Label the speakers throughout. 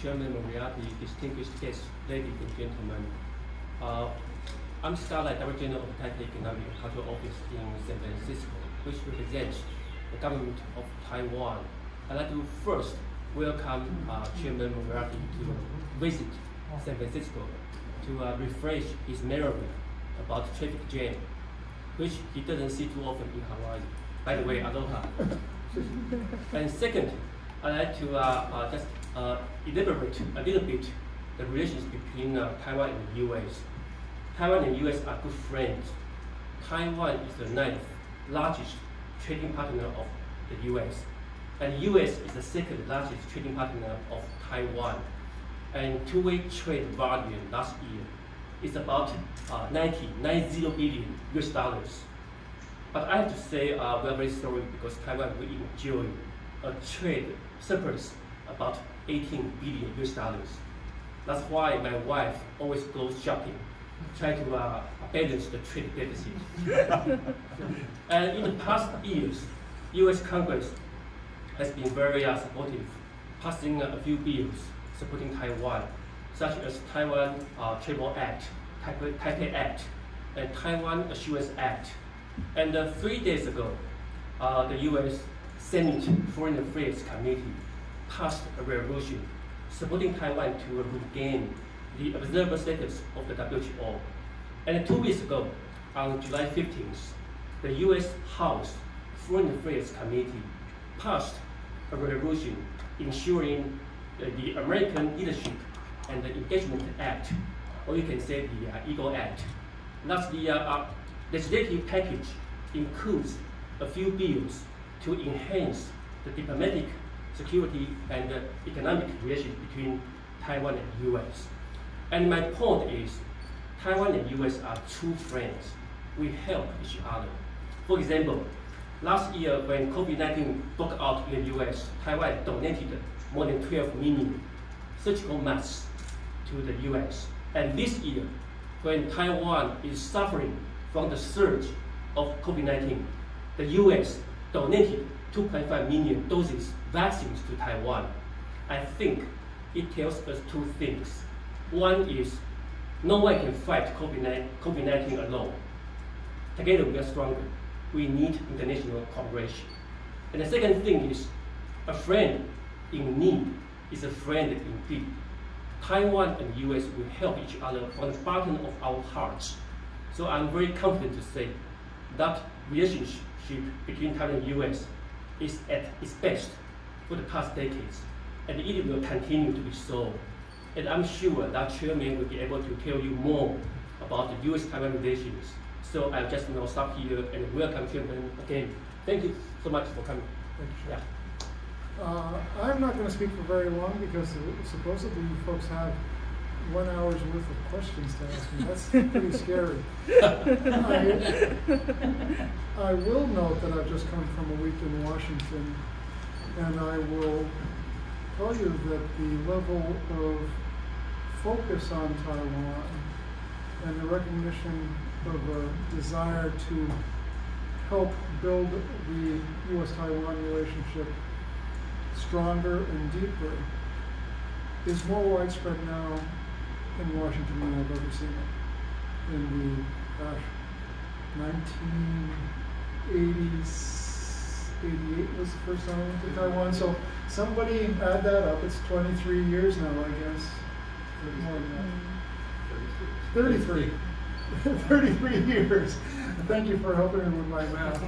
Speaker 1: Chairman Moriarty, distinguished guests, ladies and gentlemen. I'm Starlight, Director General of the Taipei Economic and Cultural Office in San Francisco, which represents the government of Taiwan. I'd like to first welcome Chairman Moriarty to visit San Francisco to refresh his memory about traffic jam, which he doesn't see too often in Hawaii. By the way, aloha. And second, I'd like to just elaborate a little bit the relations between Taiwan and the U.S. Taiwan and the U.S. are good friends. Taiwan is the 9th largest trading partner of the U.S. and the U.S. is the 2nd largest trading partner of Taiwan. And two-way trade volume last year is about 90 billion US dollars. But I have to say we are very sorry because Taiwan will enjoy a trade surplus about 18 billion US dollars. That's why my wife always goes shopping, try to balance the trade deficit. And in the past years, US Congress has been very supportive, passing a few bills supporting Taiwan, such as Taiwan Travel Act, Taipei Act, and Taiwan Assurance Act. And 3 days ago, the US Senate Foreign Affairs Committee passed a resolution supporting Taiwan to regain the observer status of the WHO. And 2 weeks ago, on July 15th, the US House Foreign Affairs Committee passed a resolution ensuring the American Leadership and the Engagement Act, or you can say the EAGLE Act. That's the legislative package includes a few bills to enhance the diplomatic, security, and economic relations between Taiwan and the U.S. And my point is, Taiwan and the U.S. are true friends. We help each other. For example, last year when COVID-19 broke out in the U.S., Taiwan donated more than 12 million surgical masks to the U.S. And this year, when Taiwan is suffering from the surge of COVID-19, the U.S. donated 2.5 million doses vaccines to Taiwan. I think it tells us two things. One is no one can fight COVID-19 alone. Together we are stronger. We need international cooperation. And the second thing is a friend in need is a friend indeed. Taiwan and the US will help each other from the bottom of our hearts. So I'm very confident to say that relationship between Taiwan and the US is at its best for the past decades, and it will continue to be so. And I'm sure that Chairman will be able to tell you more about the US-Taiwan relations. So I'll just now stop here and welcome Chairman again. Thank you so much for coming.
Speaker 2: Thank you.
Speaker 1: Yeah.
Speaker 2: I'm not going to speak for very long because supposedly you folks have 1 hour's worth of questions to ask me. That's pretty scary. I will note that I've just come from a week in Washington, and I will tell you that the level of focus on Taiwan and the recognition of a desire to help build the U.S.-Taiwan relationship stronger and deeper is more widespread now in Washington than I've ever seen it. In the 1988 was the first time I went to Taiwan. So somebody add that up. It's 23 years now, I guess. More than that. 33. 33 years. Thank you for helping me with my math.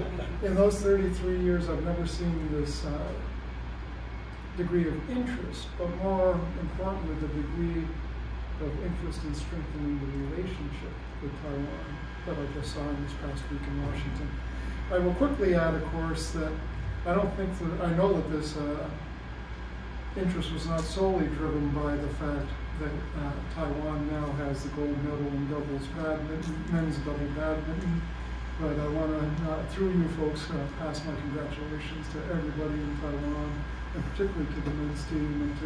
Speaker 2: In those 33 years, I've never seen this degree of interest, but more importantly, the degree of interest in strengthening the relationship with Taiwan that I just saw in this past week in Washington. I will quickly add, of course, that I don't think that I know that this interest was not solely driven by the fact that Taiwan now has the gold medal in doubles badminton, men's double badminton. But I want to, through you folks, pass my congratulations to everybody in Taiwan, and particularly to the men's team and to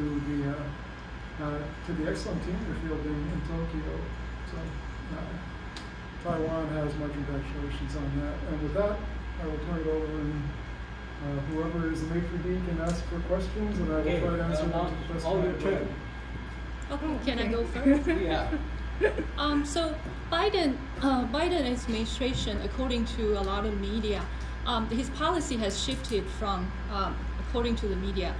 Speaker 2: the excellent team you're fielding in Tokyo. So Taiwan has my congratulations on that. And with that, I will turn it over and whoever is the maitre d' can ask for questions, and I will try to answer them to the best of my ability.
Speaker 3: Okay, can I go first?
Speaker 1: Yeah.
Speaker 3: So Biden administration, according to a lot of media, his policy has shifted from, according to the media,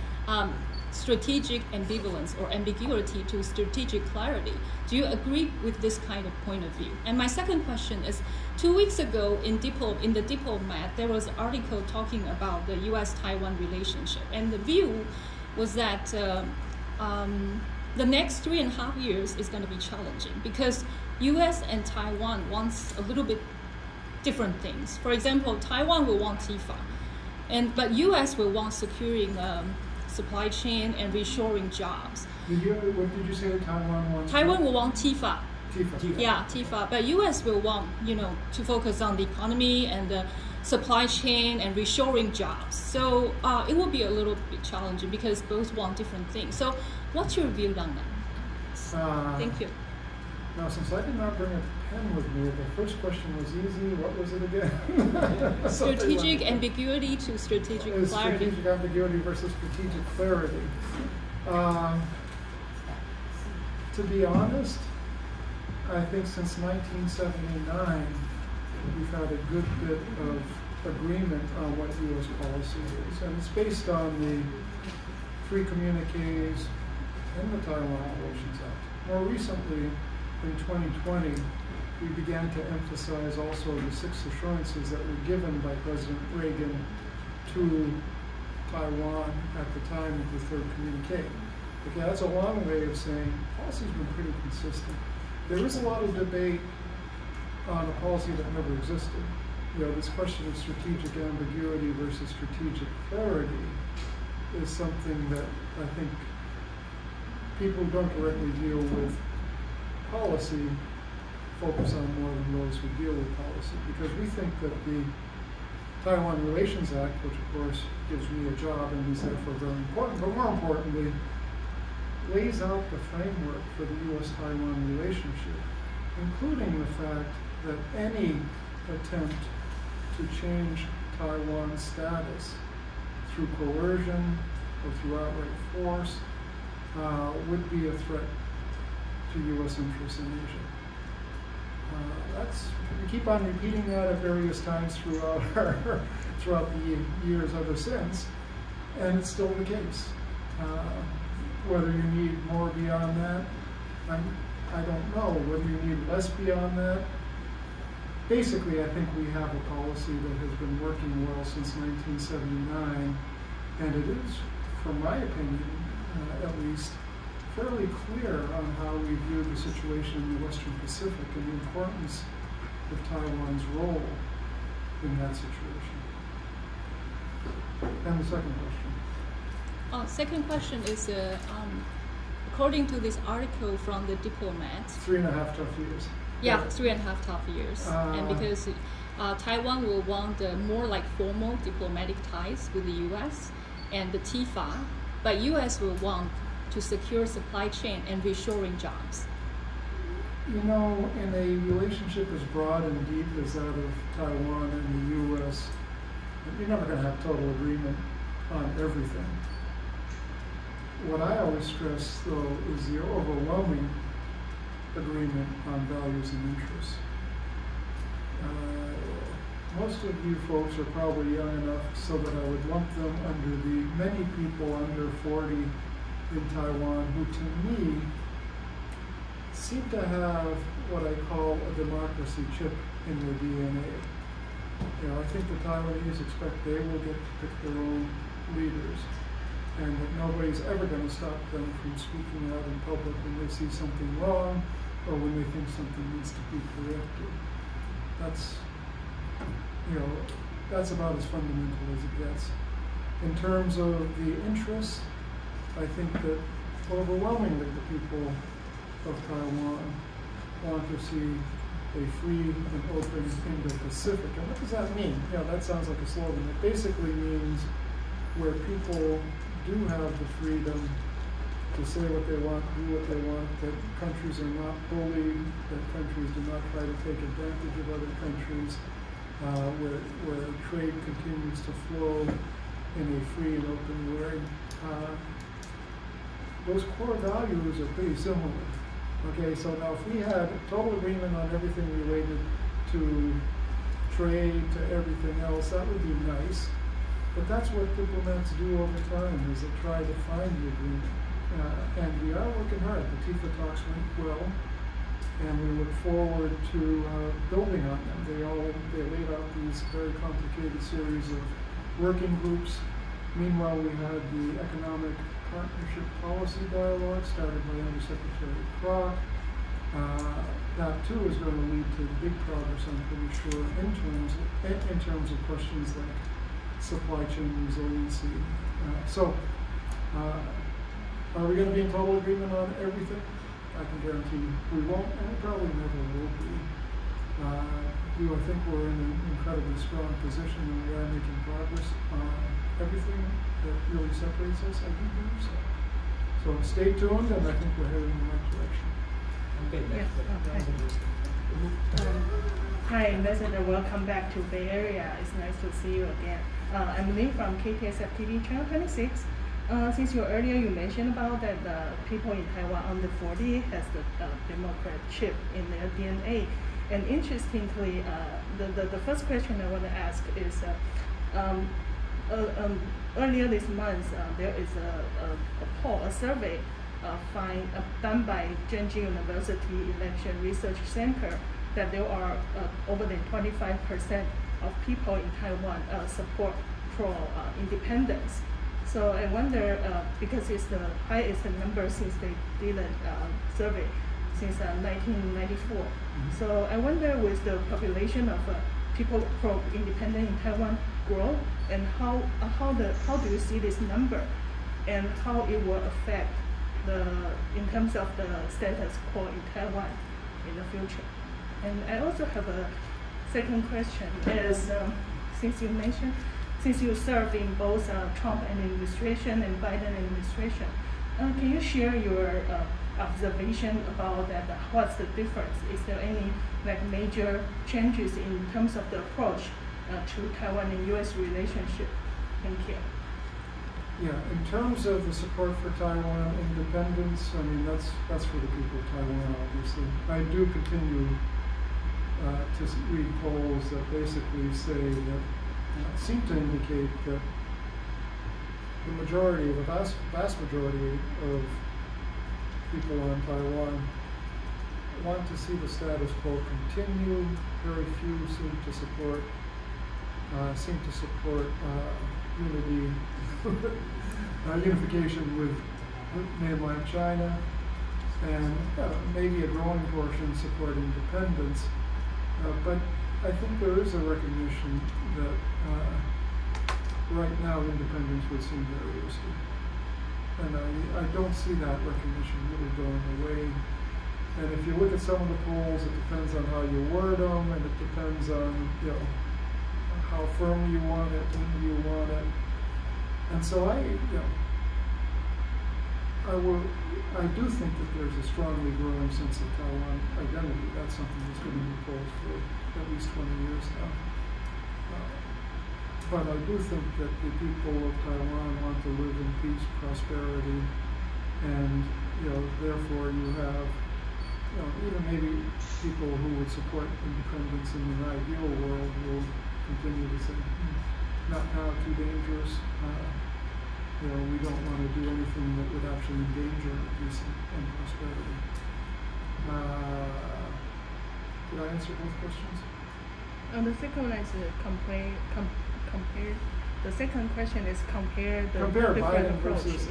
Speaker 3: strategic ambivalence or ambiguity to strategic clarity. Do you agree with this kind of point of view? And my second question is, 2 weeks ago in the Diplomat, there was an article talking about the U.S.-Taiwan relationship, and the view was that the next 3.5 years is going to be challenging because U.S. and Taiwan wants a little bit different things. For example, Taiwan will want TIFA, but U.S. will want securing supply chain and reshoring jobs.
Speaker 2: What did you say Taiwan wants?
Speaker 3: Taiwan will want TIFA.
Speaker 2: TIFA.
Speaker 3: Yeah, TIFA. But U.S. will want, to focus on the economy and the supply chain and reshoring jobs. So it will be a little bit challenging because both want different things. So what's your view on that? Thank you.
Speaker 2: Now, since I did not bring a pen with me, the first question was easy. What was it again?
Speaker 3: Strategic ambiguity to strategic clarity.
Speaker 2: Strategic ambiguity versus strategic clarity. To be honest, I think since 1979, we've had a good bit of agreement on what U.S. policy is, and it's based on the 3 communiques and the Taiwan Relations Act. More recently, in 2020, we began to emphasize also the 6 assurances that were given by President Reagan to Taiwan at the time of the 3rd communique. Okay, that's a long way of saying policy's been pretty consistent. There is a lot of debate on a policy that never existed. This question of strategic ambiguity versus strategic clarity is something that I think people who don't directly deal with policy focus on more than those who deal with policy, because we think that the Taiwan Relations Act, which of course gives me a job and is therefore very important, but more importantly, lays out the framework for the U.S.-Taiwan relationship, including the fact that any attempt to change Taiwan's status through coercion or through outright force would be a threat to U.S. interests in Asia. We keep on repeating that at various times throughout the years ever since, and it's still the case. Whether you need more beyond that, I don't know. Whether you need less beyond that, basically I think we have a policy that has been working well since 1979, and it is, from my opinion, at least, fairly clear on how we view the situation in the Western Pacific and the importance of Taiwan's role in that situation. And the second question.
Speaker 3: Second question is, according to this article from the Diplomat,
Speaker 2: 3.5 tough years.
Speaker 3: Yeah, 3.5 tough years, and because Taiwan will want more like formal diplomatic ties with the U.S. and the TIFA, but U.S. will want to secure supply chain and reshoring jobs.
Speaker 2: In a relationship as broad and deep as that of Taiwan and the U.S., you're never going to have total agreement on everything. What I always stress, though, is the overwhelming agreement on values and interests. Most of you folks are probably young enough so that I would lump them under the many people under 40 in Taiwan who, to me, seem to have what I call a democracy chip in their DNA. I think the Taiwanese expect they will get to pick their own leaders, and that nobody's ever going to stop them from speaking out in public when they see something wrong or when they think something needs to be corrected. That's about as fundamental as it gets. In terms of the interests, I think that overwhelmingly the people of Taiwan want to see a free and open Indo-Pacific. And what does that mean? That sounds like a slogan. It basically means where people do have the freedom to say what they want, do what they want, that countries are not bullied, that countries do not try to take advantage of other countries, where trade continues to flow in a free and open way. Those core values are pretty similar. Okay, so now if we had total agreement on everything related to trade, to everything else, that would be nice. But that's what diplomats do over time, is they try to find the agreement. And we are working hard. The TIFA talks went well, and we look forward to building on them. They laid out these very complicated series of working groups. Meanwhile, we had the Economic Partnership Policy Dialogue started by Undersecretary Kroc. That too is going to lead to big progress, I'm pretty sure, in terms of questions like supply chain resiliency. Are we going to be in total agreement on everything? I can guarantee you we won't, and we probably never will be. I think we're in an incredibly strong position, and we are making progress on everything that really separates us. I do believe so. So stay tuned, and I think we're heading in the right direction.
Speaker 4: Yes, okay. Hi, Ambassador. Welcome back to Bay Area. It's nice to see you again. I'm Lynn from KTSF TV Channel 26. Since earlier you mentioned about that the people in Taiwan under 40 has the Democrat chip in their DNA. And interestingly, the first question I want to ask is, earlier this month, there is a survey done by Zhenji University Election Research Center that there are over than 25% of people in Taiwan support pro-independence. So I wonder, because it's the highest number since they did a survey since 1994. Mm-hmm. So I wonder, with the population of people pro-independent in Taiwan grow, and how do you see this number, and how it will affect in terms of the status quo in Taiwan in the future? And I also have a second question, is since you served in both Trump administration and Biden administration, can you share your observation about that? What's the difference? Is there any major changes in terms of the approach to Taiwan and U.S. relationship? Thank you.
Speaker 2: Yeah, in terms of the support for Taiwan independence, I mean, that's for the people of Taiwan, obviously. I do continue to read polls that basically say that seem to indicate that the vast majority of people on Taiwan want to see the status quo continue. Very few seem to support unification with mainland China, and maybe a growing portion support independence. But I think there is a recognition that right now independence would seem very risky. And I don't see that recognition really going away. And if you look at some of the polls, it depends on how you word them, and it depends on how firm you want it, when you want it. And so I do think that there's a strongly growing sense of Taiwan identity. That's something that's been in the polls for at least 20 years now. But I do think that the people of Taiwan want to live in peace, prosperity, and therefore you have even maybe people who would support independence in an ideal world will continue to say, not now, too dangerous. We don't want to do anything that would actually endanger peace and prosperity. Did I answer both questions?
Speaker 4: The second one is compare. The second question is compare
Speaker 2: Biden
Speaker 4: approach.
Speaker 2: Versus.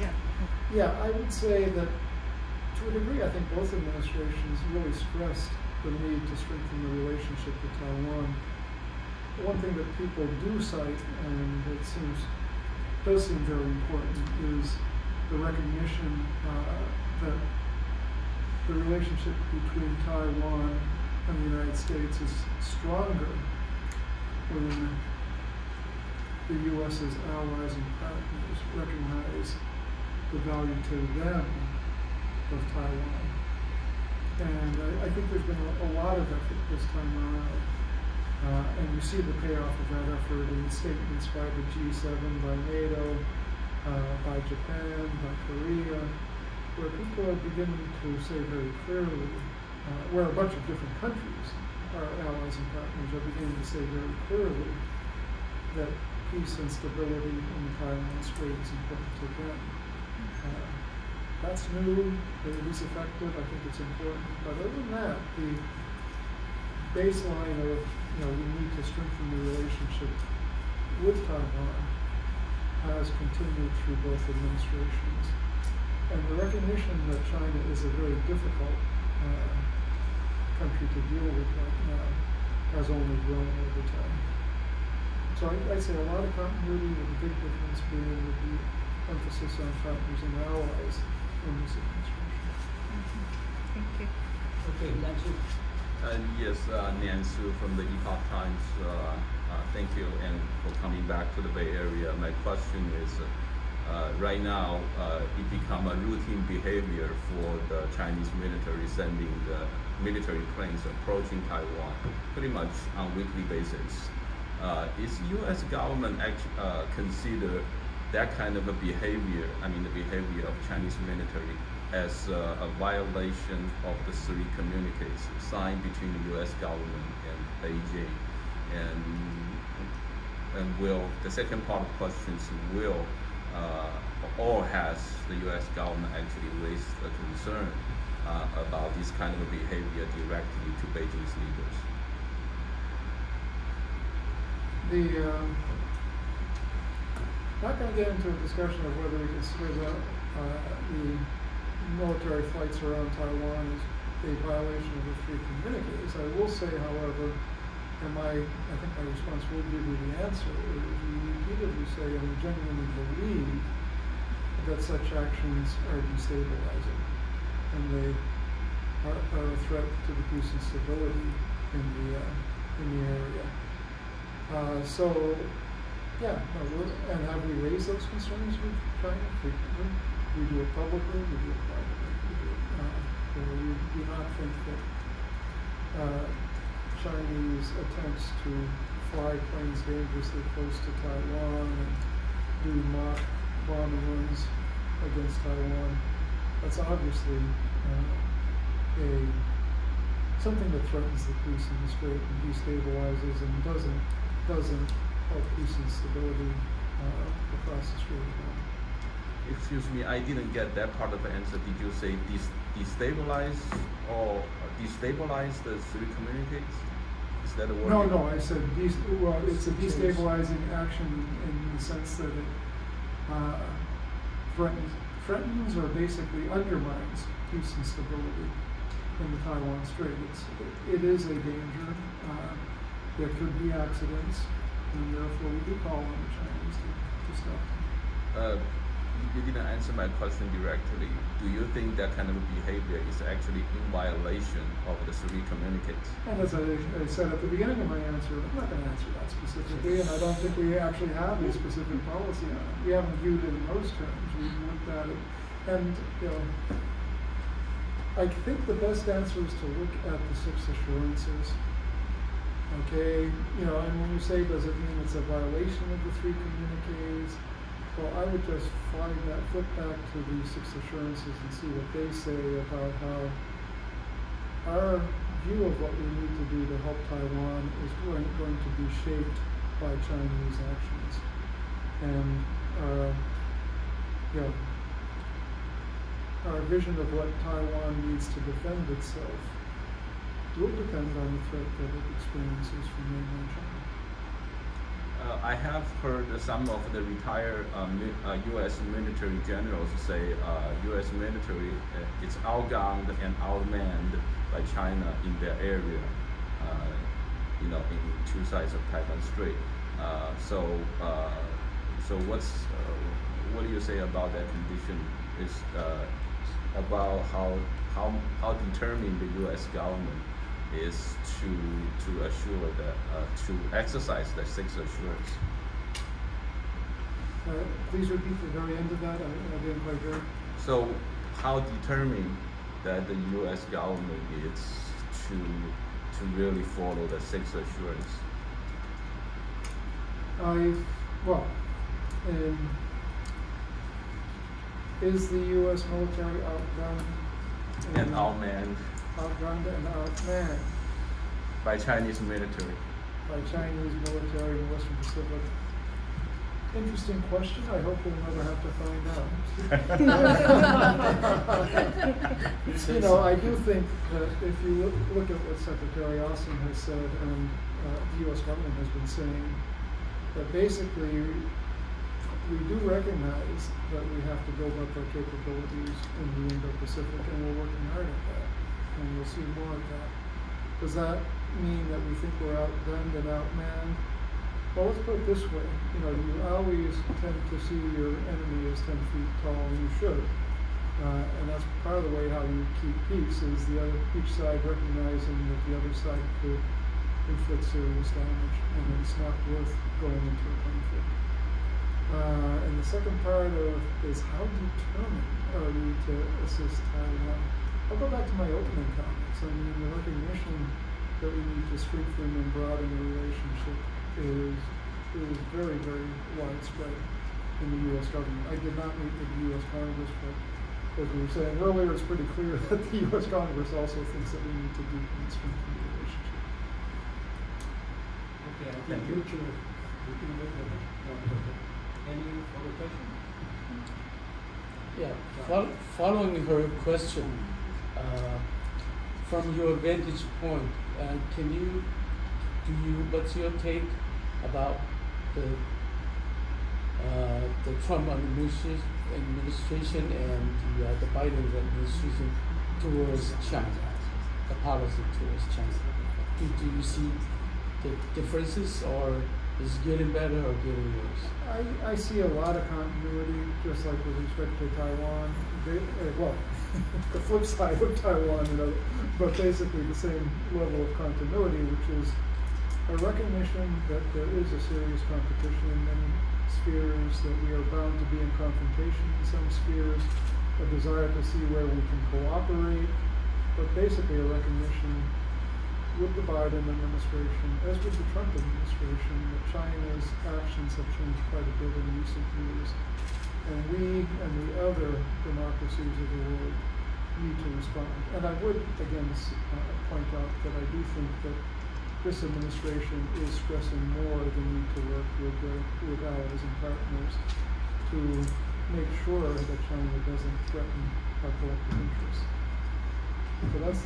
Speaker 2: Yeah, I would say that to a degree, I think both administrations really stressed the need to strengthen the relationship with Taiwan. The one thing that people do cite, and it does seem very important, is the recognition that the relationship between Taiwan and the United States is stronger when the U.S.'s allies and partners recognize the value to them of Taiwan. And I think there's been a lot of effort this time around. And you see the payoff of that effort in statements by the G7, by NATO, by Japan, by Korea, where people are beginning to say very clearly, where a bunch of different countries, our allies and partners, are beginning to say very clearly that peace and stability in the Taiwan Strait is important to them. That's new, it is effective, I think it's important. But other than that, the baseline of, we need to strengthen the relationship with Taiwan has continued through both administrations. And the recognition that China is a very difficult country to deal with right now has only grown over time. So I'd say a lot of continuity, with the big difference being the emphasis on partners and allies in this administration.
Speaker 4: Thank you.
Speaker 1: Okay, Nancy.
Speaker 5: Yes, Nancy from the Epoch Times. Thank you, and for coming back to the Bay Area. My question is, right now, it become a routine behavior for the Chinese military sending the military planes approaching Taiwan pretty much on a weekly basis. Is U.S. government actually consider that kind of a behavior, the behavior of Chinese military, as a violation of the 3 communiques signed between the U.S. government and Beijing? And will, the second part of the question is, will or has the U.S. government actually raised a concern about this kind of behavior directly to Beijing's leaders?
Speaker 2: Not going to get into a discussion of whether we consider the military flights around Taiwan as a violation of the 3 communiques. I will say, however, and I think my response will give you the answer, is we repeatedly say and we genuinely believe that such actions are destabilizing, and they are a threat to the peace and stability in the area. And have we raised those concerns with China frequently? We do it publicly, we do it privately. We do not think that Chinese attempts to fly planes dangerously close to Taiwan and do mock bombing runs against Taiwan, that's obviously something that threatens the peace in the Strait and destabilizes and doesn't help peace and stability across the Strait.
Speaker 5: Excuse me, I didn't get that part of the answer. Did you say destabilize or destabilize the 3 communiques? Is that a word?
Speaker 2: No, I said it's a destabilizing action in the sense that it threatens or basically undermines peace and stability in the Taiwan Strait. It is a danger. There could be accidents, and therefore we do call on the Chinese to stop them.
Speaker 5: You didn't answer my question directly. Do you think that kind of behavior is actually in violation of the 3 communiques?
Speaker 2: And as I said at the beginning of my answer, I'm not going to answer that specifically, and I don't think we actually have a specific policy on it. We haven't viewed it in those terms. We've looked at it, and I think the best answer is to look at the 6 assurances. Okay, and when you say, does it mean it's a violation of the 3 communiques? Well, I would just flip back to the 6 assurances and see what they say about how our view of what we need to do to help Taiwan is going to be shaped by Chinese actions. And our vision of what Taiwan needs to defend itself will depend on the threat that it experiences from mainland China.
Speaker 5: I have heard some of the retired U.S. military generals say U.S. military is outgunned and outmanned by China in their area, in 2 sides of Taiwan Strait. So what do you say about that condition? Is about how determined the U.S. government is to assure that to exercise the sixth assurance.
Speaker 2: Please repeat the very end of that. I didn't quite hear.
Speaker 5: So, how determined that the U.S. government is to really follow the sixth assurance?
Speaker 2: Is the U.S. military outgunned
Speaker 5: and outmanned?
Speaker 2: Outgunned and outmanned
Speaker 5: by Chinese military.
Speaker 2: By Chinese military in the Western Pacific. Interesting question. I hope we'll never have to find out. You know, I do think that if you look at what Secretary Austin has said and the U.S. government has been saying, that basically we do recognize that we have to build up our capabilities in the Indo-Pacific, and we're working hard at that, and we'll see more of that. Does that mean that we think we're outgunned and outmanned? Well, let's put it this way. You know, you always tend to see your enemy as 10 feet tall, and you should. And that's part of the way how you keep peace, is each side recognizing that the other side could inflict serious damage, and it's not worth going into a conflict. And the second part is how determined are we to assist Taiwan? I'll go back to my opening comments. I mean, the recognition that we need to strengthen and broaden the relationship is very, very widespread in the U.S. government. I did not meet with the U.S. Congress, but as we were saying earlier, it's pretty clear that the U.S. Congress also thinks that we need to deepen and strengthen the relationship.
Speaker 6: Okay, I think you can make any further questions?
Speaker 7: Yeah, following her question, from your vantage point, what's your take about the Trump administration and the Biden administration towards China, the policy towards China? Do you see the differences, or is it getting better or getting worse?
Speaker 2: I see a lot of continuity, just like with respect to Taiwan. Well, the flip side of Taiwan, you know, but basically the same level of continuity, which is a recognition that there is a serious competition in many spheres, that we are bound to be in confrontation in some spheres, a desire to see where we can cooperate, but basically a recognition with the Biden administration, as with the Trump administration, that China's actions have changed quite a bit in recent years. And we and the other democracies of the world need to respond. And I would, again, point out that I do think that this administration is stressing more the need to work with allies and partners to make sure that China doesn't threaten our collective interests. So that's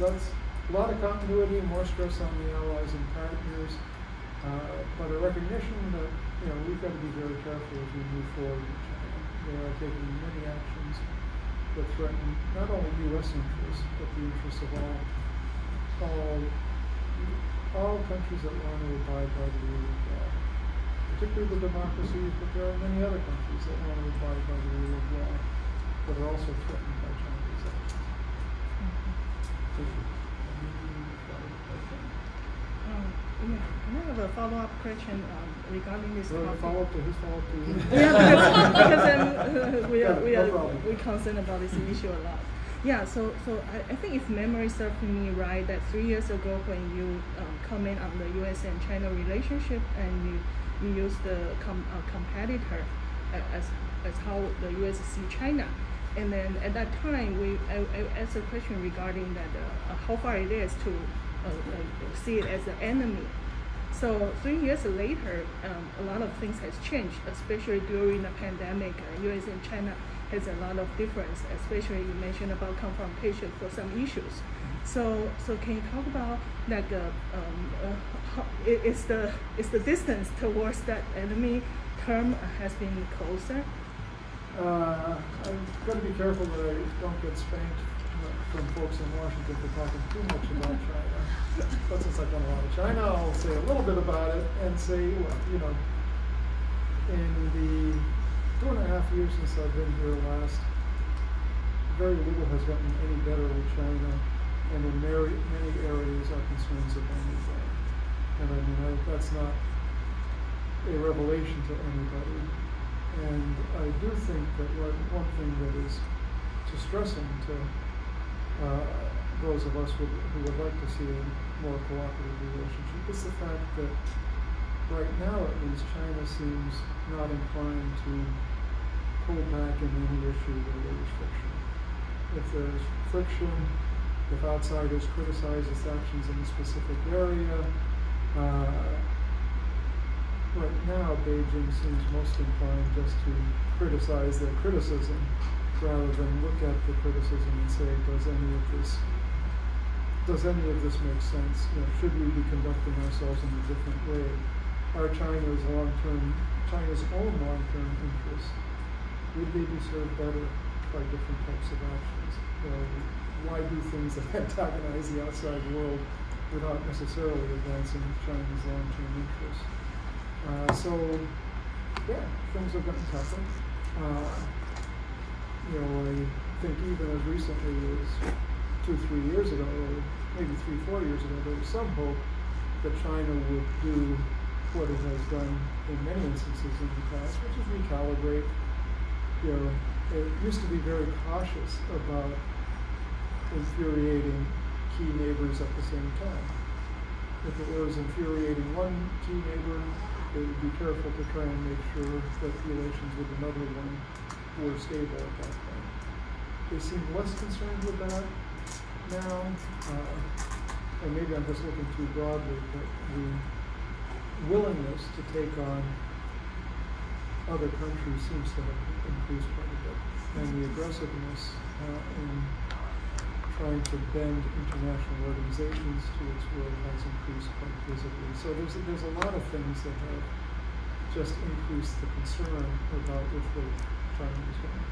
Speaker 2: a lot of continuity, more stress on the allies and partners, but a recognition that, you know, we've got to be very careful as we move forward with China. They are taking many actions that threaten not only U.S. interests, but the interests of all countries that want to abide by the rule of law, particularly the democracies, but there are many other countries that want to abide by the rule of law that are also threatened by Chinese actions. Thank you.
Speaker 4: Yeah, I have a follow-up question regarding this topic.
Speaker 2: Follow-up to his follow-up to you.
Speaker 4: Yeah, because we're concerned about this issue a lot. Yeah, so I think if memory serves me right, that 3 years ago when you comment on the U.S. and China relationship, and you used the competitor as how the U.S. see China. And then at that time, I asked a question regarding that how far it is to see it as an enemy. So 3 years later, a lot of things has changed, especially during the pandemic. U.S. and China has a lot of difference, especially you mentioned about confrontation for some issues. So can you talk about like is the distance towards that enemy term has been closer?
Speaker 2: I've got to be careful that I don't get spanked from folks in Washington for talking too much about China. But since I've done a lot of China, I'll say a little bit about it and say, well, you know, in the 2.5 years since I've been here last, very little has gotten any better with China, and in many areas our concerns have only grown. And I mean, that's not a revelation to anybody. And I do think that one thing that is distressing to those of us who would like to see a more cooperative relationship is the fact that right now, at least, China seems not inclined to pull back in any issue where there is friction. If there's friction, if outsiders criticize its actions in a specific area, right now Beijing seems most inclined just to criticize their criticism rather than look at the criticism and say, does any of this make sense? You know, should we be conducting ourselves in a different way? Are China's own long-term interests, would they be served better by different types of actions? Why do things that antagonize the outside world without necessarily advancing China's long-term interests? So, yeah, things have gotten tougher. You know, I think even as recently as 2-3 years ago, or maybe 3-4 years ago, there was some hope that China would do what it has done in many instances in the past, which is recalibrate. You know, it used to be very cautious about infuriating key neighbors at the same time. If it was infuriating one key neighbor, it would be careful to try and make sure that relations with another one were stable at that point. They seem less concerned with that now, and maybe I'm just looking too broadly, but the willingness to take on other countries seems to have increased quite a bit, and the aggressiveness in trying to bend international organizations to its will has increased quite visibly. So there's a lot of things that have just increased the concern about which way China is going.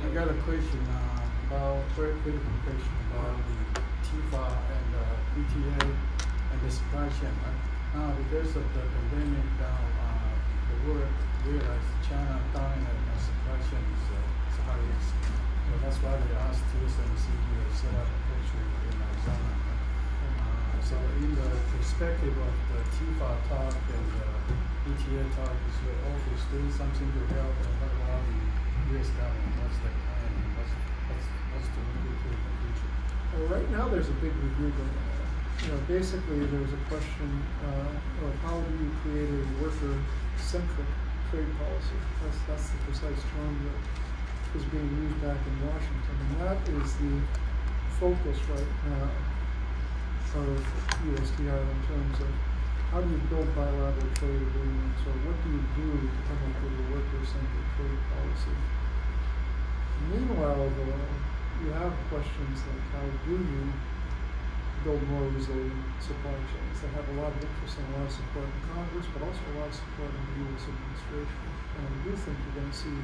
Speaker 7: I got a question about very critical question about the TIFA and PTA and the supply chain. Now, because of the pandemic, the world realized China dominant supply chain is high risk. So that's why they asked TSMC to set up a factory in Arizona. So in the perspective of the TIFA talk and the PTA talk, is your office doing something to help allow the U.S. government? What's the plan? What's the review in the future?
Speaker 2: Well, right now there's a big review going on. You know, basically there's a question of how do you create a worker-centric trade policy. That's the precise term that is being used back in Washington, and that is the focus right now of USTR in terms of how do you build bilateral trade agreements, or what do you do to come up with a worker-centric trade policy. Meanwhile, though, you have questions like how do you build more resilient supply chains that have a lot of interest and a lot of support in Congress, but also a lot of support in the U.S. administration. And I do think you're going to see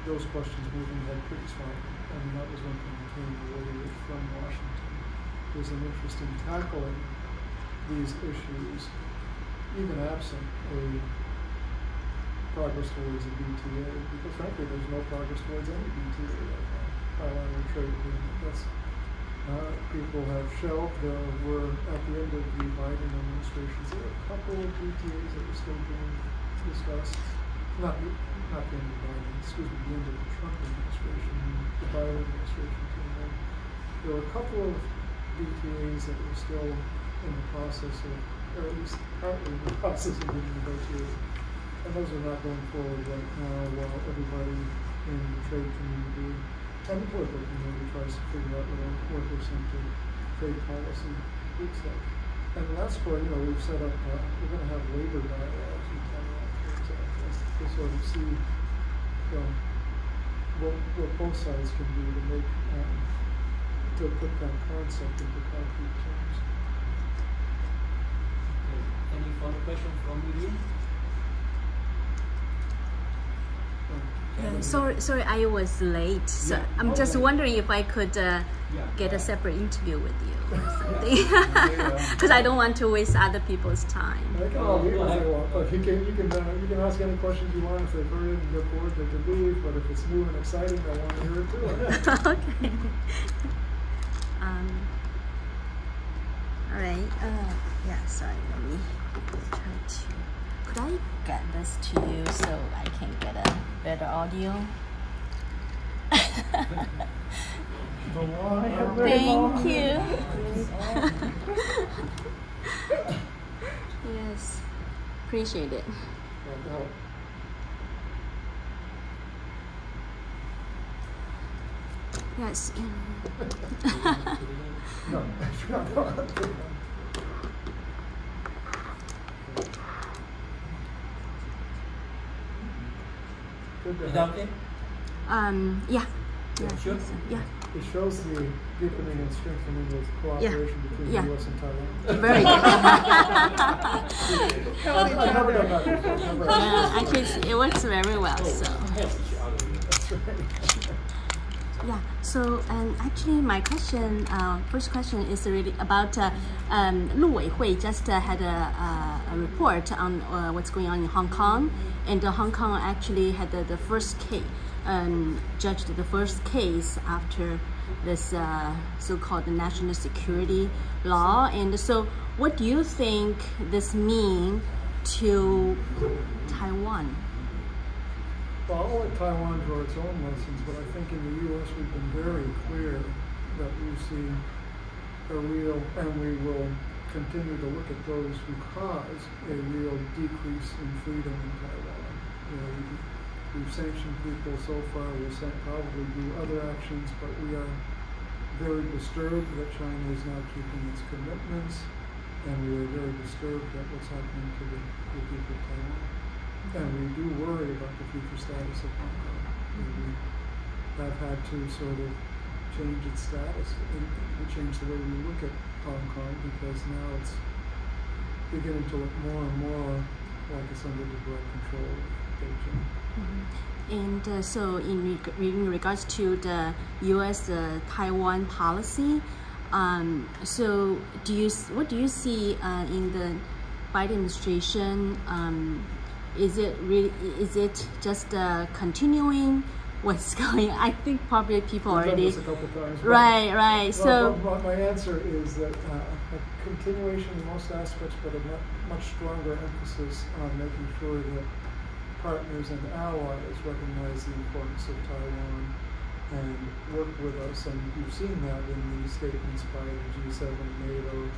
Speaker 2: those questions moving ahead pretty strongly. I mean, that was one thing that came away from Washington. There's an interest in tackling these issues, even absent a progress towards a BTA, because frankly, there's no progress towards any BTA right now. Bilateral trade agreement. That's people have shelved. We're at the end of the Biden administration. There are a couple of BTAs that are still being discussed. Not the end of Biden, excuse me, the end of the Trump administration. The Biden administration came in. There were a couple of BTAs that were still in the process of, or at least partly in the process of being negotiated. And those are not going forward right now while everybody in the trade community and the political community tries to figure out what a worker-centered trade policy looks like. And that's where, you know, we've set up, we're going to have labor dialogues in Taiwan, for example, to sort of see what both sides can do to make, to put that concept into concrete terms.
Speaker 6: Okay. Any further question from you?
Speaker 8: Sorry, I was late. So I'm just wondering if I could get a separate interview with you or something, because I don't want to waste other people's time.
Speaker 2: They can all leave if they want, but you can ask any questions you want. If they've heard it and get bored, they can leave. But if it's new and exciting, they'll want to hear it too.
Speaker 8: Okay. All right. Yeah. Sorry. Let me try to. Could I get this to you so I can get a better audio? Thank you. Yes, appreciate it. Yes.
Speaker 2: No.
Speaker 1: Is that okay?
Speaker 8: Yeah.
Speaker 1: Sure.
Speaker 8: Yeah.
Speaker 2: It shows the deepening and strengthening of cooperation between the U.S. and Taiwan.
Speaker 8: Very good.
Speaker 2: I've never done that before.
Speaker 8: Actually, it works very well. So. Yeah. So, and actually, my question, first question is really about 陆委会 just had a report on what's going on in Hong Kong, and Hong Kong actually had the first case, judged the first case after this so-called national security law. And so, what do you think this means to Taiwan?
Speaker 2: Well, I'll let Taiwan draw its own lessons, but I think in the U.S. we've been very clear that we see a real, and we will continue to look at those who cause a real decrease in freedom in Taiwan. You know, we've sanctioned people so far, we'll probably do other actions, but we are very disturbed that China is now keeping its commitments, and we are very disturbed at what's happening to the people of Taiwan. And we do worry about the future status of Hong Kong. We have had to sort of change its status and change the way we look at Hong Kong, because now it's beginning to look more and more like it's under the direct control of Beijing.
Speaker 8: Mm-hmm. And so in regards to the U.S.-Taiwan policy, so what do you see in the Biden administration? Is it just continuing what's going? I think probably people
Speaker 2: We've
Speaker 8: already.
Speaker 2: done this a couple times.
Speaker 8: Right. So
Speaker 2: my answer is that a continuation in most aspects, but a much stronger emphasis on making sure that partners and allies recognize the importance of Taiwan and work with us. And you've seen that in the statements by the G7, NATO,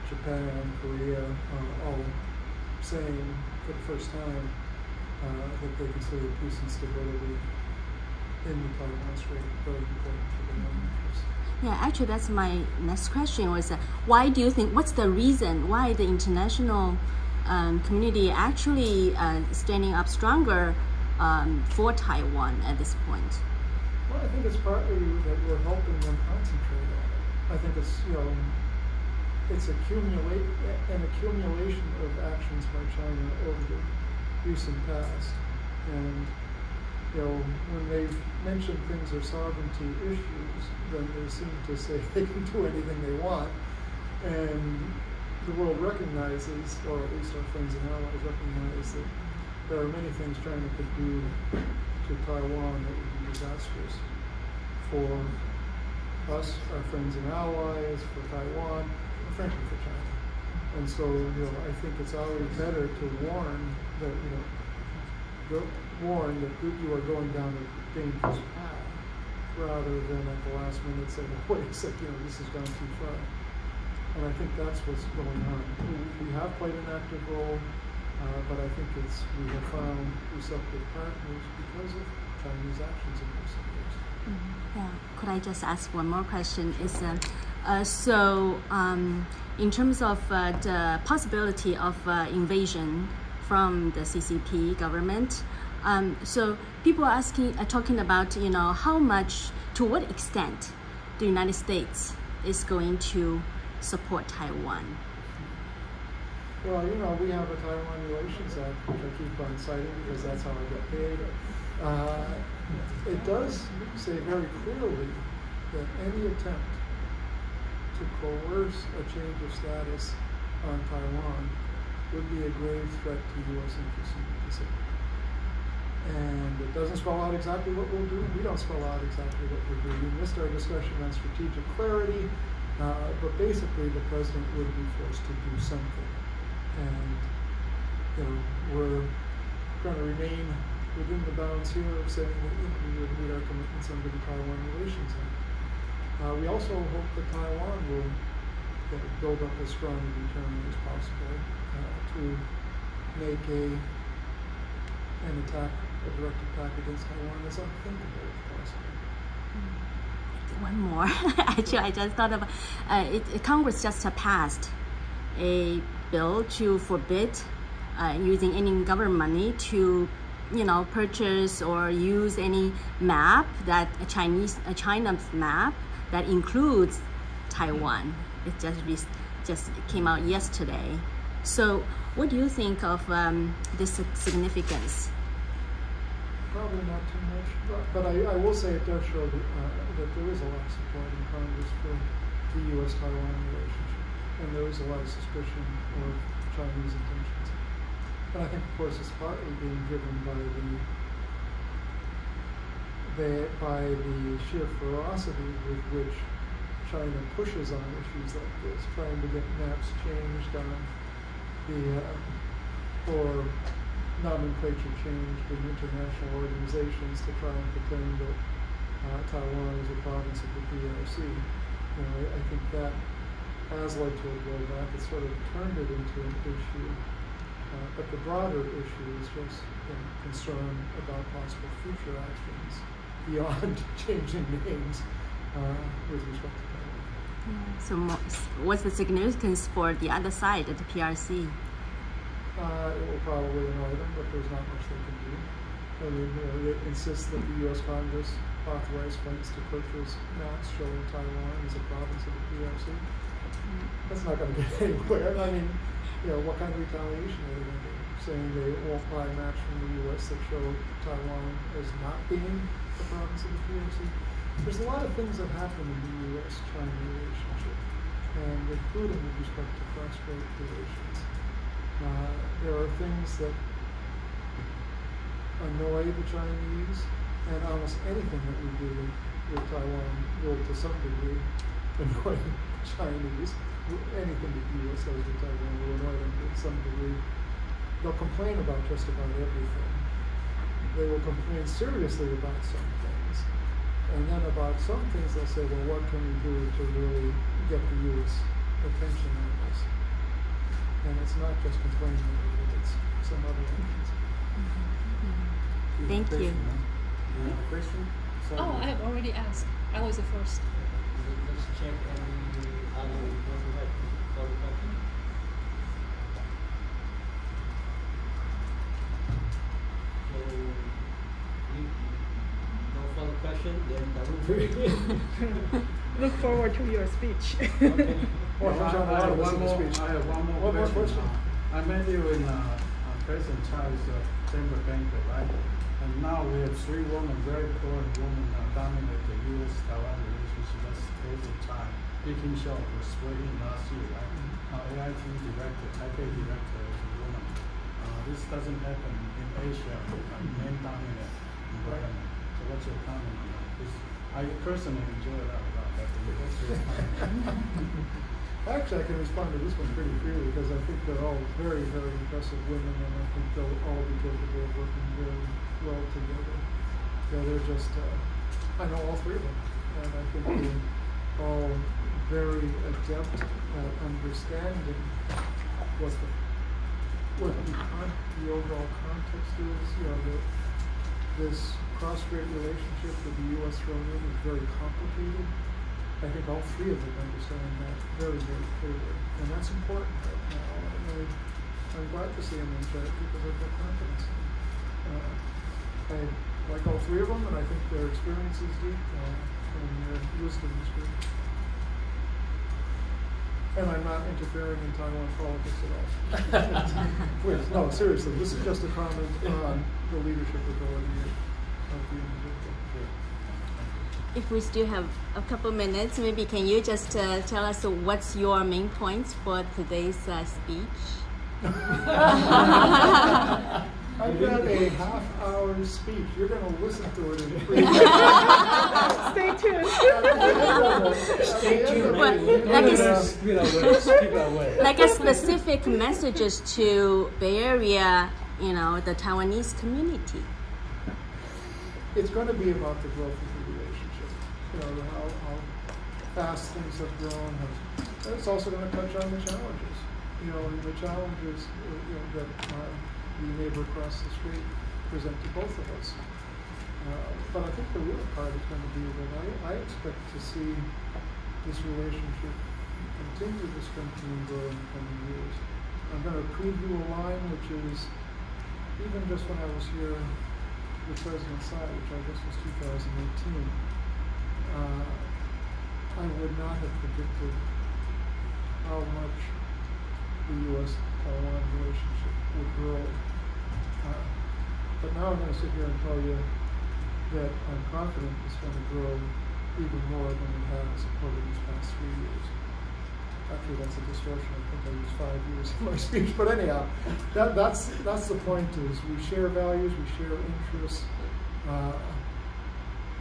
Speaker 2: Japan, Korea, all saying for the first time that they consider peace and stability in the Taiwan Strait very important for their own interests.
Speaker 8: Yeah, actually, that's my next question was, why do you think, what's the reason why the international community actually standing up stronger for Taiwan at this point?
Speaker 2: Well, I think it's partly that we're helping them concentrate on it. I think it's, it's an accumulation of actions by China over the recent past. And when they've mentioned things are sovereignty issues, then they seem to say they can do anything they want. And the world recognizes, or at least our friends and allies recognize, that there are many things China could do to Taiwan that would be disastrous for us, our friends and allies, for Taiwan, and frankly for China. And so, I think it's always better to warn that, that you are going down a dangerous path, rather than at the last minute say, well, wait a second, this has gone too far. And I think that's what's going on. We have played an active role, but I think we have found receptive partners because of Chinese actions in recent years.
Speaker 8: Mm-hmm. Yeah. Could I just ask one more question? In terms of the possibility of invasion from the CCP government, so people are talking about, how much, to what extent the United States is going to support Taiwan.
Speaker 2: Well, we have a Taiwan Relations Act, which I keep on citing because that's how I get paid. It does say very clearly that any attempt to coerce a change of status on Taiwan would be a grave threat to U.S. interests in the Pacific. And it doesn't spell out exactly what we'll do. We don't spell out exactly what we'll do. We missed our discussion on strategic clarity, but basically the president would be forced to do something. And we're going to remain within the bounds here of saying that we would meet our commitments under the Taiwan Relations Act. We also hope that Taiwan will build up as strong a deterrent as possible to make an attack, a direct attack against Taiwan as unthinkable as possible.
Speaker 8: One more. Actually, I just thought of Congress just passed a bill to forbid using any government money to purchase or use any map that China's map that includes Taiwan. It just came out yesterday. So what do you think of this significance?
Speaker 2: Probably not too much, but I will say it does show that there is a lot of support in Congress for the U.S.-Taiwan relationship, and there is a lot of suspicion of Chinese intentions. And I think, of course, it's partly being driven by the sheer ferocity with which China pushes on issues like this, trying to get maps changed on or nomenclature changed in international organizations to try and pretend that Taiwan is a province of the PRC. I think that has led to a blowback. It's sort of turned it into an issue. But the broader issue is just concern about possible future actions beyond changing names with respect to Taiwan.
Speaker 8: So what's the significance for the other side of the PRC?
Speaker 2: It will probably annoy them, but there's not much they can do. I mean, they insist that the U.S. Congress authorize funds to purchase maps showing Taiwan as a province of the PRC. That's not going to get anywhere. I mean, what kind of retaliation are they going to do? Saying they won't buy maps from the U.S. that show Taiwan as not being a province of the PRC. There's a lot of things that happen in the U.S.-China relationship, and including with respect to cross-strait relations. There are things that annoy the Chinese, and almost anything that we do with Taiwan will, to some degree, annoy the Chinese. Anything that the U.S. does with Taiwan will annoy them to some degree. They'll complain about just about everything. They will complain seriously about some things. And then about some things they'll say, well, what can we do to really get the U.S. attention on this? And it's not just complaining about it, it's some other things.
Speaker 8: Thank you.
Speaker 6: You have a question? Sorry.
Speaker 3: Oh, I have already asked. I was the first.
Speaker 6: Let's check any other further question. So, no further question, then
Speaker 4: Look forward to your speech.
Speaker 6: Okay.
Speaker 2: I have
Speaker 9: one more question. I met you in President Chai's chamber banquet, right? And now we have 3 women, very important women, dominate the U.S.-Taiwan relationship. That's President Chai. Speaking short was swearing last year, right? AIT director, Taipei director is a woman. This doesn't happen in Asia, men-dominant environment. So what's your comment on that? I personally enjoy that about that.
Speaker 2: Actually, I can respond to this one pretty freely because I think they're all very, very impressive women, and I think they'll all be capable of working very well together. They're just, I know all 3 of them, and I think they're all very adept at understanding what the overall context is. This cross-strait relationship with the U.S. thrown in is very complicated. I think all 3 of them understand that very, very clearly, and that's important right now. And I'm glad to see them in charge because I've got confidence in them. I like all 3 of them, and I think their experience is deep and their wisdom is great. And I'm not interfering in Taiwan politics at all. Please, no, seriously, this is just a comment on the leadership ability the individual.
Speaker 8: If we still have a couple minutes, maybe can you just tell us what's your main points for today's speech?
Speaker 2: I've got a half-hour speech. You're going to listen to it in 3
Speaker 4: Stay tuned.
Speaker 2: Stay tuned.
Speaker 8: Like a specific messages to Bay Area, the Taiwanese community.
Speaker 2: It's going to be about the growth of the relationship. How fast things have grown. It's also going to touch on the challenges. The challenges that the neighbor across the street present to both of us. But I think the real part is going to be that I expect to see this relationship continue to strengthen and grow in the coming years. I'm going to preview a line which is, even just when I was here with President Tsai, which I guess was 2018, I would not have predicted how much the U.S.-Taiwan relationship would grow. But now I'm going to sit here and tell you that I'm confident it's going to grow even more than it has over these past 3 years. Actually, that's a distortion. I think I used 5 years in my speech. But anyhow, that's the point is we share values, we share interests.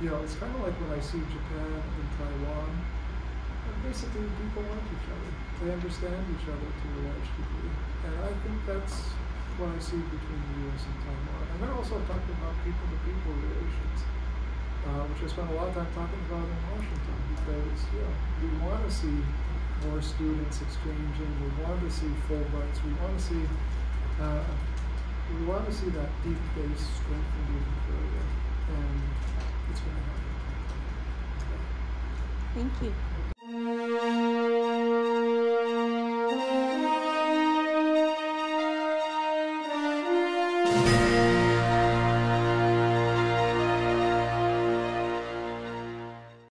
Speaker 2: It's kind of like when I see Japan and Taiwan, and basically people like each other. They understand each other to a large degree. And I think that's what I see between the U.S. and Taiwan. And then also talking about people-to-people relations, which I spent a lot of time talking about in Washington, because we want to see more students exchanging. We want to see Fulbrights. We want to see that deep base strengthened even further, and it's going to happen.
Speaker 8: Thank you.